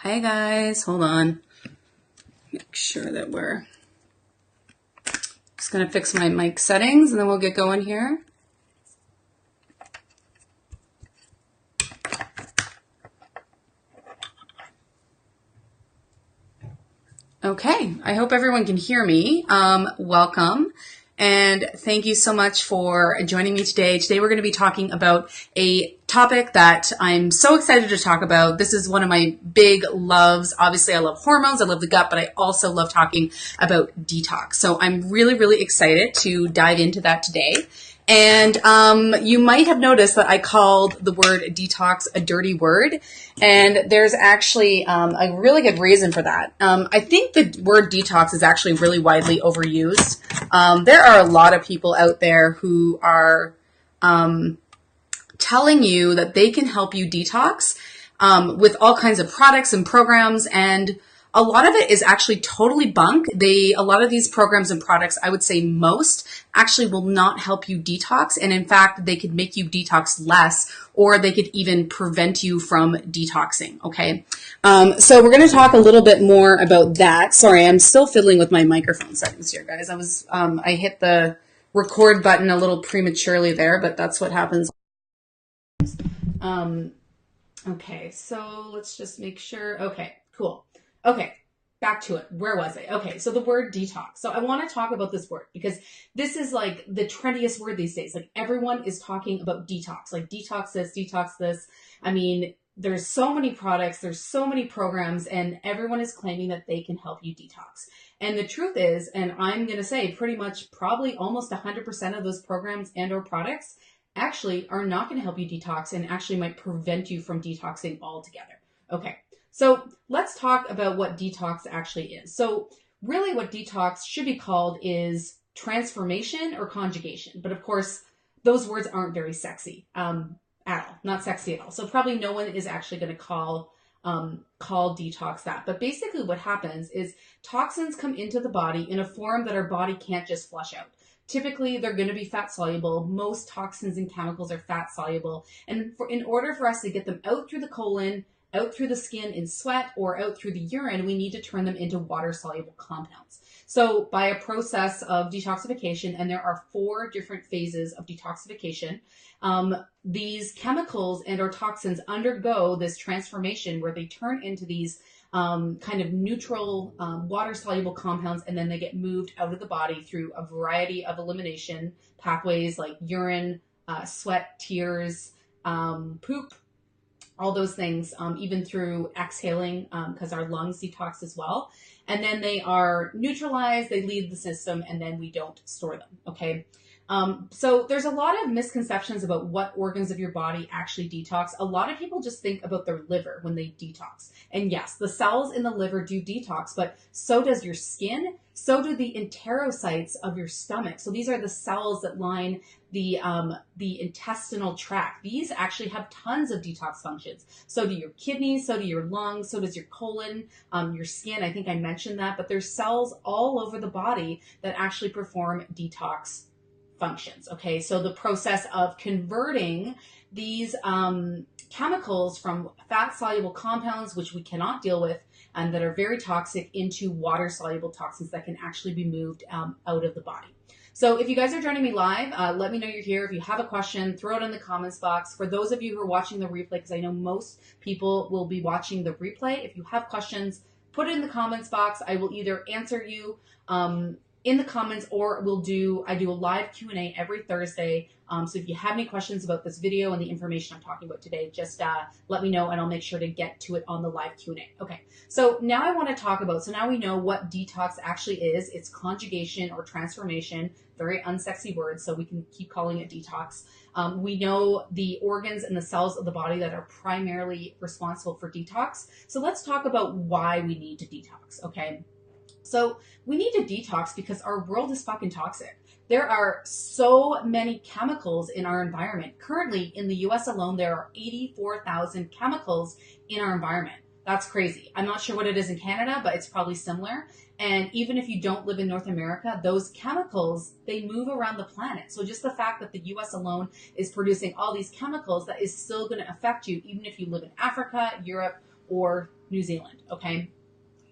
Hi guys, hold on. Make sure that we're just going to fix my mic settings and then we'll get going here. Okay, I hope everyone can hear me. Welcome. And thank you so much for joining me today. Today we're going to be talking about a topic that I'm so excited to talk about. This is one of my big loves. Obviously, I love hormones, I love the gut, but I also love talking about detox. So I'm really, really excited to dive into that today. And you might have noticed that I called the word detox a dirty word. And there's actually a really good reason for that. I think the word detox is actually really widely overused. There are a lot of people out there who are telling you that they can help you detox with all kinds of products and programs, and a lot of it is actually totally bunk. A lot of these programs and products, I would say most, actually will not help you detox. And in fact, they could make you detox less, or they could even prevent you from detoxing. Okay. So we're going to talk a little bit more about that. Sorry, I'm still fiddling with my microphone settings here, guys. I hit the record button a little prematurely there, but that's what happens. Okay, so let's just make sure. Okay, cool. Okay, back to it. Where was I? Okay, so the word detox. So I want to talk about this word because this is like the trendiest word these days. Like everyone is talking about detox, like detox this, detox this. I mean, there's so many products, there's so many programs, and everyone is claiming that they can help you detox. And the truth is, and I'm going to say pretty much probably almost 100% of those programs and or products actually are not going to help you detox and actually might prevent you from detoxing altogether. Okay, so let's talk about what detox actually is. So really what detox should be called is transformation or conjugation. But of course, those words aren't very sexy at all, not sexy at all. So probably no one is actually going to call detox that. But basically what happens is toxins come into the body in a form that our body can't just flush out. Typically, they're going to be fat soluble. Most toxins and chemicals are fat soluble. And in order for us to get them out through the colon, out through the skin in sweat, or out through the urine, we need to turn them into water-soluble compounds. So by a process of detoxification, and there are 4 different phases of detoxification, these chemicals and or toxins undergo this transformation where they turn into these kind of neutral water-soluble compounds, and then they get moved out of the body through a variety of elimination pathways like urine, sweat, tears, poop, all those things, even through exhaling because our lungs detox as well. And then they are neutralized, they leave the system, and then we don't store them, okay? So there's a lot of misconceptions about what organs of your body actually detox. A lot of people just think about their liver when they detox. And yes, the cells in the liver do detox, but so does your skin, so do the enterocytes of your stomach. So these are the cells that line the intestinal tract. These actually have tons of detox functions. So do your kidneys, so do your lungs, so does your colon, your skin. I think I mentioned that, but there's cells all over the body that actually perform detox functions. Okay, so the process of converting these chemicals from fat soluble compounds, which we cannot deal with and that are very toxic, into water soluble toxins that can actually be moved out of the body. So if you guys are joining me live, let me know you're here. If you have a question, throw it in the comments box. For those of you who are watching the replay, because I know most people will be watching the replay, if you have questions, put it in the comments box. I will either answer you in the comments, or I do a live Q&A every Thursday. So if you have any questions about this video and the information I'm talking about today, just let me know and I'll make sure to get to it on the live Q&A. Okay, so now I want to talk about, so now we know what detox actually is. It's conjugation or transformation, very unsexy word, so we can keep calling it detox. We know the organs and the cells of the body that are primarily responsible for detox. So let's talk about why we need to detox, okay? So we need to detox because our world is fucking toxic. There are so many chemicals in our environment. Currently, in the US alone, there are 84,000 chemicals in our environment. That's crazy. I'm not sure what it is in Canada, but it's probably similar. And even if you don't live in North America, those chemicals, they move around the planet. So just the fact that the US alone is producing all these chemicals, that is still going to affect you, even if you live in Africa, Europe, or New Zealand, okay?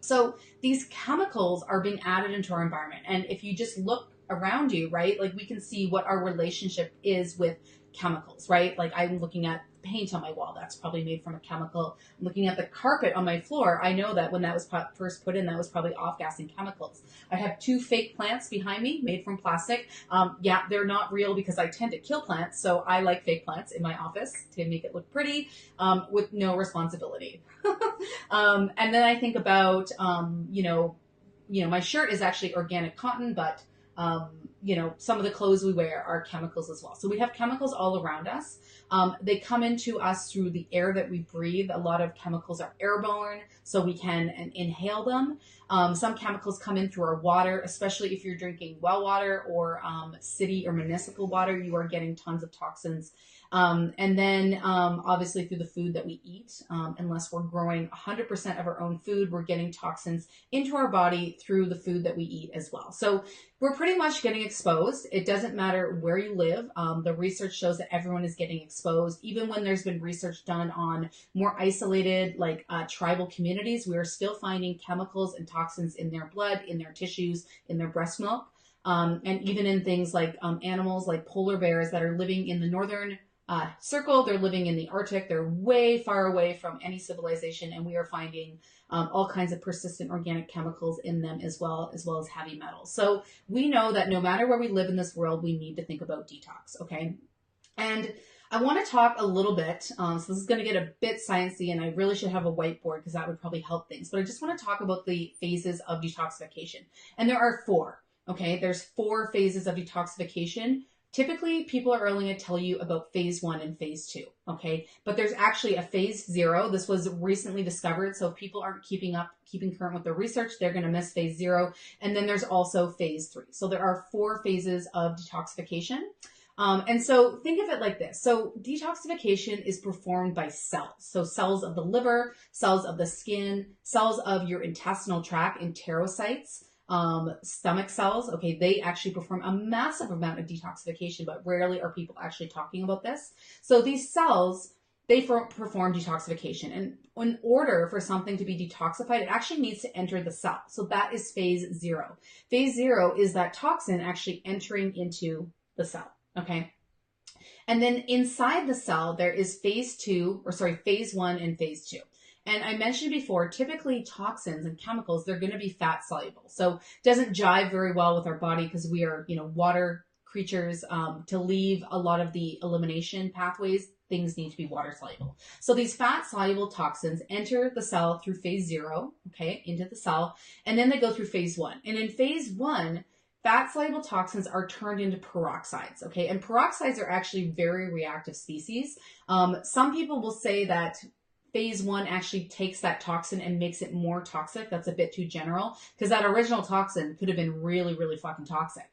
So these chemicals are being added into our environment. And if you just look around you, right, like we can see what our relationship is with chemicals, right? Like I'm looking at paint on my wall. That's probably made from a chemical. I'm looking at the carpet on my floor. I know that when that was first put in, that was probably off-gassing chemicals. I have 2 fake plants behind me made from plastic. Yeah, they're not real because I tend to kill plants. So I like fake plants in my office to make it look pretty with no responsibility. And then I think about, my shirt is actually organic cotton, but some of the clothes we wear are chemicals as well. So we have chemicals all around us. They come into us through the air that we breathe. A lot of chemicals are airborne, so we can inhale them. Some chemicals come in through our water, especially if you're drinking well water or city or municipal water, you are getting tons of toxins. And then obviously through the food that we eat, unless we're growing 100% of our own food, we're getting toxins into our body through the food that we eat as well. So we're pretty much getting exposed. It doesn't matter where you live. The research shows that everyone is getting exposed. Even when there's been research done on more isolated, like tribal communities, we are still finding chemicals and toxins in their blood, in their tissues, in their breast milk. And even in things like animals like polar bears that are living in the northern circle, they're living in the Arctic, they're way far away from any civilization, and we are finding all kinds of persistent organic chemicals in them as well as heavy metals. So we know that no matter where we live in this world, we need to think about detox, okay? And I want to talk a little bit, so this is going to get a bit sciencey, and I really should have a whiteboard because that would probably help things, but I just want to talk about the phases of detoxification. And there are 4, okay? There's 4 phases of detoxification. Typically, people are only going to tell you about phase 1 and phase 2, okay? But there's actually a phase 0. This was recently discovered, so if people aren't keeping current with their research, they're going to miss phase 0. And then there's also phase 3. So there are 4 phases of detoxification. And so think of it like this. So detoxification is performed by cells. So cells of the liver, cells of the skin, cells of your intestinal tract, enterocytes, stomach cells. Okay, they actually perform a massive amount of detoxification, but rarely are people actually talking about this. So these cells, they perform detoxification. And in order for something to be detoxified, it actually needs to enter the cell. So that is phase 0. Phase 0 is that toxin actually entering into the cell. Okay. And then inside the cell, there is phase 1 and phase 2. And I mentioned before, typically toxins and chemicals, they're going to be fat soluble. So it doesn't jive very well with our body because we are, water creatures. To leave a lot of the elimination pathways, things need to be water soluble. So these fat soluble toxins enter the cell through phase 0, okay, into the cell, and then they go through phase 1. And in phase 1, fat soluble toxins are turned into peroxides, okay? And peroxides are actually very reactive species. Some people will say that phase 1 actually takes that toxin and makes it more toxic. That's a bit too general because that original toxin could have been really, really fucking toxic.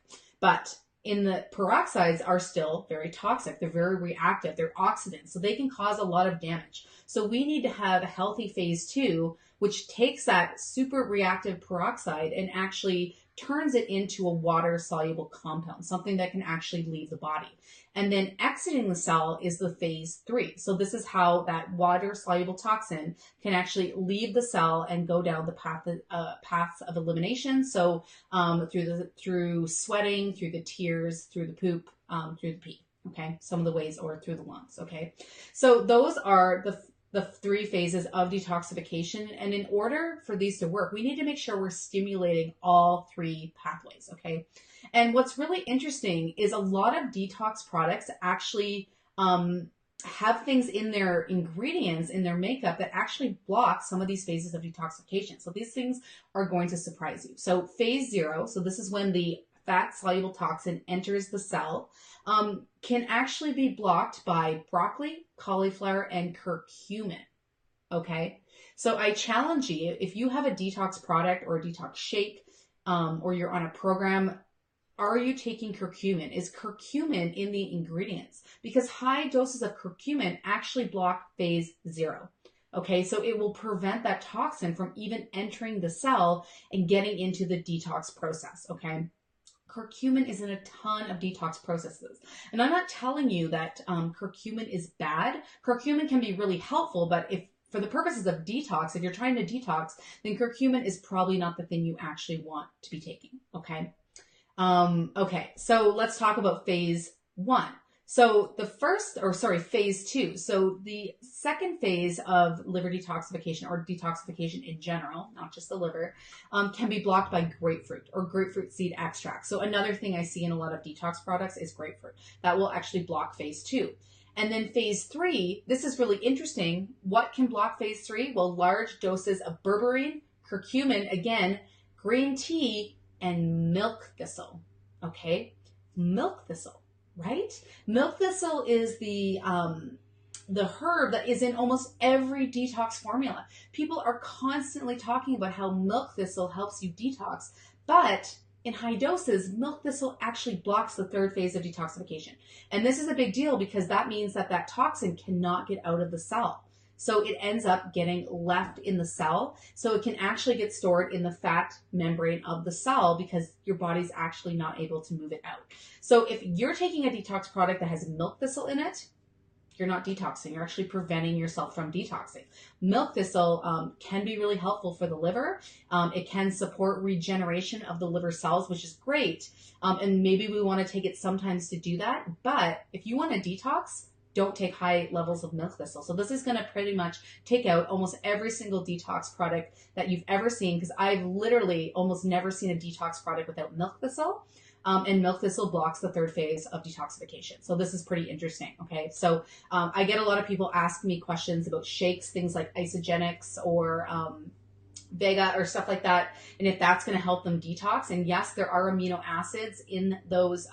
But in the peroxides are still very toxic. They're very reactive. They're oxidants, so they can cause a lot of damage. So we need to have a healthy phase 2, which takes that super reactive peroxide and actually turns it into a water-soluble compound, something that can actually leave the body. And then exiting the cell is the phase 3. So this is how that water-soluble toxin can actually leave the cell and go down the paths of elimination. So through sweating, through the tears, through the poop, through the pee. Okay, some of the ways, or through the lungs. Okay, so those are the 3 phases of detoxification. And in order for these to work, we need to make sure we're stimulating all 3 pathways, okay? And what's really interesting is a lot of detox products actually have things in their ingredients, in their makeup, that actually block some of these phases of detoxification. So these things are going to surprise you. So phase 0, so this is when the fat-soluble toxin enters the cell, can actually be blocked by broccoli, cauliflower, and curcumin, okay? So I challenge you, if you have a detox product or a detox shake, or you're on a program, are you taking curcumin? Is curcumin in the ingredients? Because high doses of curcumin actually block phase 0. Okay, so it will prevent that toxin from even entering the cell and getting into the detox process, okay? Curcumin is in a ton of detox processes. And I'm not telling you that curcumin is bad. Curcumin can be really helpful, but if for the purposes of detox, if you're trying to detox, then curcumin is probably not the thing you actually want to be taking. Okay. Okay. So let's talk about phase 1. So phase 2. So the second phase of liver detoxification or detoxification in general, not just the liver, can be blocked by grapefruit or grapefruit seed extract. So another thing I see in a lot of detox products is grapefruit. That will actually block phase 2. And then phase 3, this is really interesting. What can block phase 3? Well, large doses of berberine, curcumin, again, green tea, and milk thistle. Okay, milk thistle, right? Milk thistle is the herb that is in almost every detox formula. People are constantly talking about how milk thistle helps you detox, but in high doses, milk thistle actually blocks the third phase of detoxification. And this is a big deal because that means that that toxin cannot get out of the cell. So it ends up getting left in the cell. So it can actually get stored in the fat membrane of the cell because your body's actually not able to move it out. So if you're taking a detox product that has milk thistle in it, you're not detoxing. You're actually preventing yourself from detoxing. Milk thistle can be really helpful for the liver. It can support regeneration of the liver cells, which is great. And maybe we want to take it sometimes to do that. But if you want to detox, don't take high levels of milk thistle. So this is going to pretty much take out almost every single detox product that you've ever seen, because I've literally almost never seen a detox product without milk thistle. And milk thistle blocks the third phase of detoxification. So this is pretty interesting. Okay. So I get a lot of people asking me questions about shakes, things like isogenics or Vega or stuff like that, and if that's going to help them detox. And yes, there are amino acids in those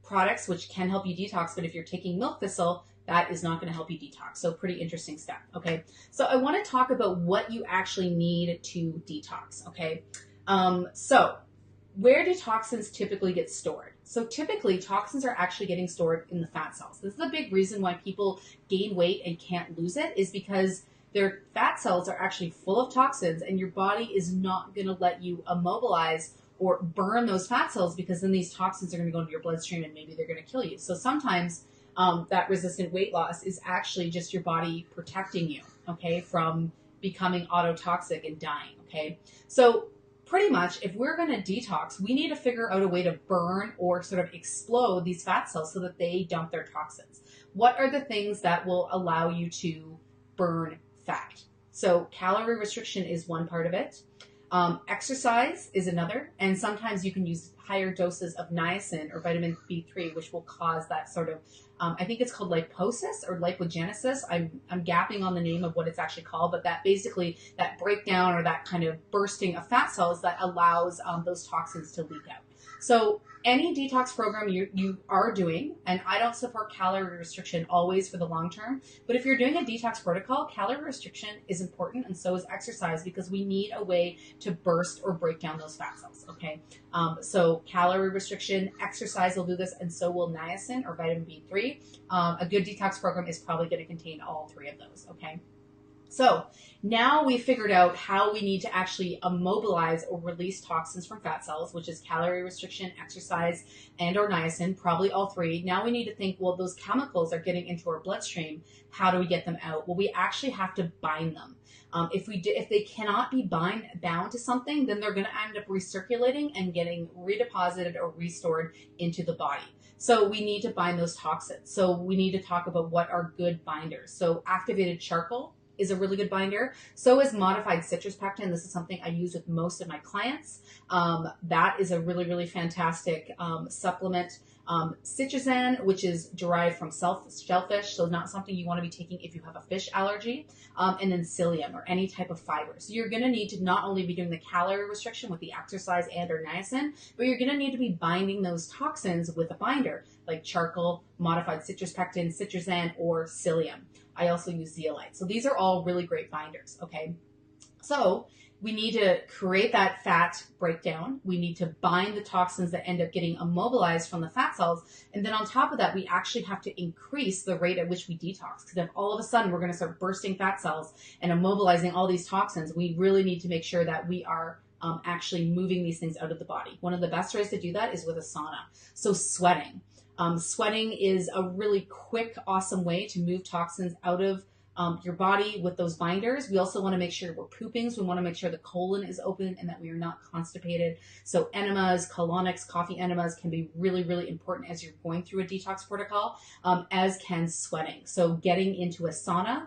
products which can help you detox, but if you're taking milk thistle, that is not going to help you detox. So pretty interesting stuff. Okay. So I want to talk about what you actually need to detox. Okay. So where do toxins typically get stored? So typically toxins are actually getting stored in the fat cells. This is a big reason why people gain weight and can't lose it, is because their fat cells are actually full of toxins and your body is not going to let you immobilize or burn those fat cells, because then these toxins are going to go into your bloodstream and maybe they're going to kill you. So sometimes that resistant weight loss is actually just your body protecting you, okay, from becoming autotoxic and dying, okay? So pretty much, if we're going to detox, we need to figure out a way to burn or sort of explode these fat cells so that they dump their toxins. What are the things that will allow you to burn fat? So calorie restriction is one part of it. Exercise is another. And sometimes you can use higher doses of niacin or vitamin B3, which will cause that sort of, I think it's called liposis or lipogenesis. I'm gapping on the name of what it's actually called, but that basically, that breakdown or that kind of bursting of fat cells that allows those toxins to leak out. So any detox program you are doing, and I don't support calorie restriction always for the long term, but if you're doing a detox protocol, calorie restriction is important, and so is exercise, because we need a way to burst or break down those fat cells, okay? So calorie restriction, exercise will do this, and so will niacin or vitamin B3. A good detox program is probably going to contain all three of those, okay? So now we figured out how we need to actually immobilize or release toxins from fat cells, which is calorie restriction, exercise, and or niacin, probably all three. Now we need to think, well, those chemicals are getting into our bloodstream. How do we get them out? Well, we actually have to bind them. If they cannot be bound to something, then they're going to end up recirculating and getting redeposited or restored into the body. So we need to bind those toxins. So we need to talk about what are good binders. So activated charcoal is a really good binder. So is modified citrus pectin. This is something I use with most of my clients. That is a really, really fantastic supplement. Citrusan, which is derived from shellfish, so not something you want to be taking if you have a fish allergy. And then psyllium, or any type of fiber. So you're going to need to not only be doing the calorie restriction with the exercise and or niacin, but you're going to need to be binding those toxins with a binder like charcoal, modified citrus pectin, citrusan, or psyllium. I also use zeolite. So these are all really great binders, okay? So we need to create that fat breakdown. We need to bind the toxins that end up getting immobilized from the fat cells. And then on top of that, we actually have to increase the rate at which we detox. Because if all of a sudden we're going to start bursting fat cells and immobilizing all these toxins, we really need to make sure that we are actually moving these things out of the body. One of the best ways to do that is with a sauna. So sweating. Sweating is a really quick, awesome way to move toxins out of your body with those binders. We also want to make sure we're pooping. So we want to make sure the colon is open and that we are not constipated. So enemas, colonics, coffee enemas can be really, really important as you're going through a detox protocol, as can sweating. So getting into a sauna,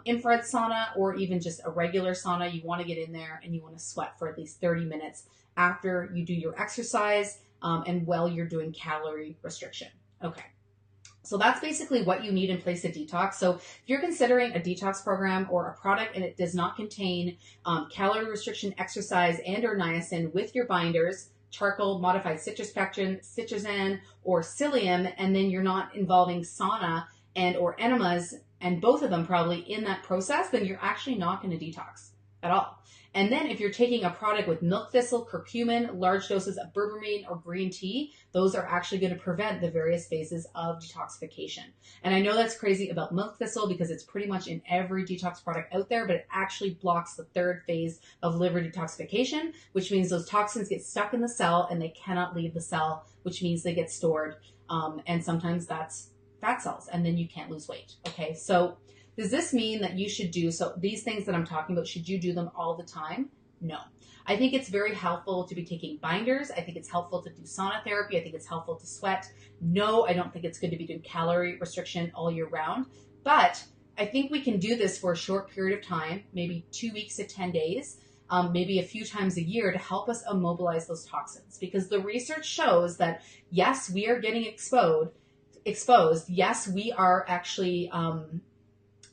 infrared sauna, or even just a regular sauna, you want to get in there and you want to sweat for at least 30 minutes after you do your exercise, and while you're doing calorie restriction. Okay. So that's basically what you need in place of detox. So if you're considering a detox program or a product and it does not contain calorie restriction, exercise, and or niacin with your binders, charcoal, modified citrus pectin, citrazan, or psyllium, and then you're not involving sauna and or enemas, and both of them probably in that process, then you're actually not going to detox at all. And then if you're taking a product with milk thistle, curcumin, large doses of berberine or green tea, those are actually going to prevent the various phases of detoxification. And I know that's crazy about milk thistle because it's pretty much in every detox product out there, but it actually blocks the third phase of liver detoxification, which means those toxins get stuck in the cell and they cannot leave the cell, which means they get stored. And sometimes that's fat cells, and then you can't lose weight. Okay, so does this mean that you should do, so these things that I'm talking about, should you do them all the time? No. I think it's very helpful to be taking binders. I think it's helpful to do sauna therapy. I think it's helpful to sweat. No, I don't think it's good to be doing calorie restriction all year round. But I think we can do this for a short period of time, maybe 2 weeks to 10 days, maybe a few times a year to help us immobilize those toxins. Because the research shows that, yes, we are getting exposed. Yes, we are actually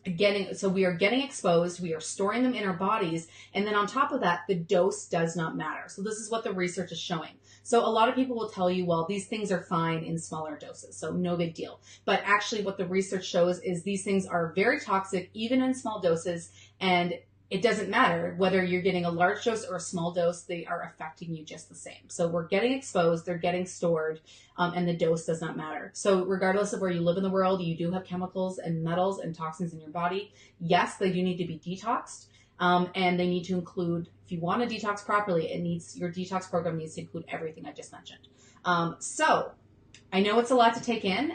we are getting exposed, we are storing them in our bodies, and then on top of that, the dose does not matter. So this is what the research is showing. So a lot of people will tell you, well, these things are fine in smaller doses, so no big deal. But actually what the research shows is these things are very toxic, even in small doses, and it doesn't matter whether you're getting a large dose or a small dose, they are affecting you just the same. So we're getting exposed, they're getting stored, and the dose does not matter. So regardless of where you live in the world, you do have chemicals and metals and toxins in your body. Yes, they do need to be detoxed, and they need to include, if you want to detox properly, your detox program needs to include everything I just mentioned. So I know it's a lot to take in.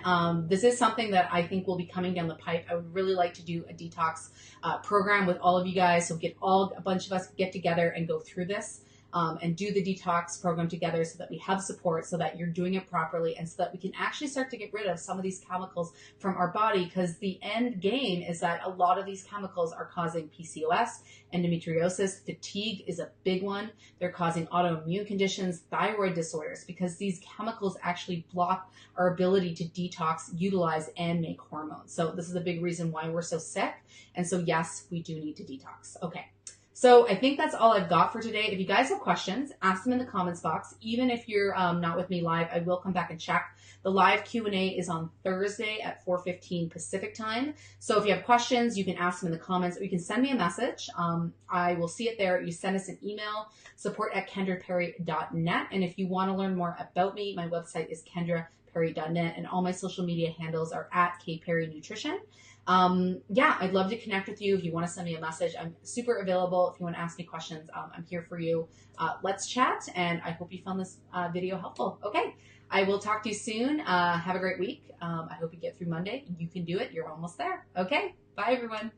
This is something that I think will be coming down the pipe. I would really like to do a detox program with all of you guys. So a bunch of us get together and go through this and do the detox program together so that we have support, so that you're doing it properly, and so that we can actually start to get rid of some of these chemicals from our body, because the end game is that a lot of these chemicals are causing PCOS, endometriosis, fatigue is a big one. They're causing autoimmune conditions, thyroid disorders, because these chemicals actually block our ability to detox, utilize, and make hormones. So this is a big reason why we're so sick. And so yes, we do need to detox. Okay. So I think that's all I've got for today. If you guys have questions, ask them in the comments box. Even if you're not with me live, I will come back and check. The live Q&A is on Thursday at 4:15 Pacific time. So if you have questions, you can ask them in the comments, or you can send me a message. I will see it there. You send us an email, support@kendraperry.net. And if you want to learn more about me, my website is kendraperry.net, and all my social media handles are @kperrynutrition. Yeah, I'd love to connect with you. If you want to send me a message, I'm super available. If you want to ask me questions, I'm here for you. Let's chat, and I hope you found this video helpful. Okay, I will talk to you soon. Have a great week. I hope you get through Monday. You can do it. You're almost there. Okay, bye everyone.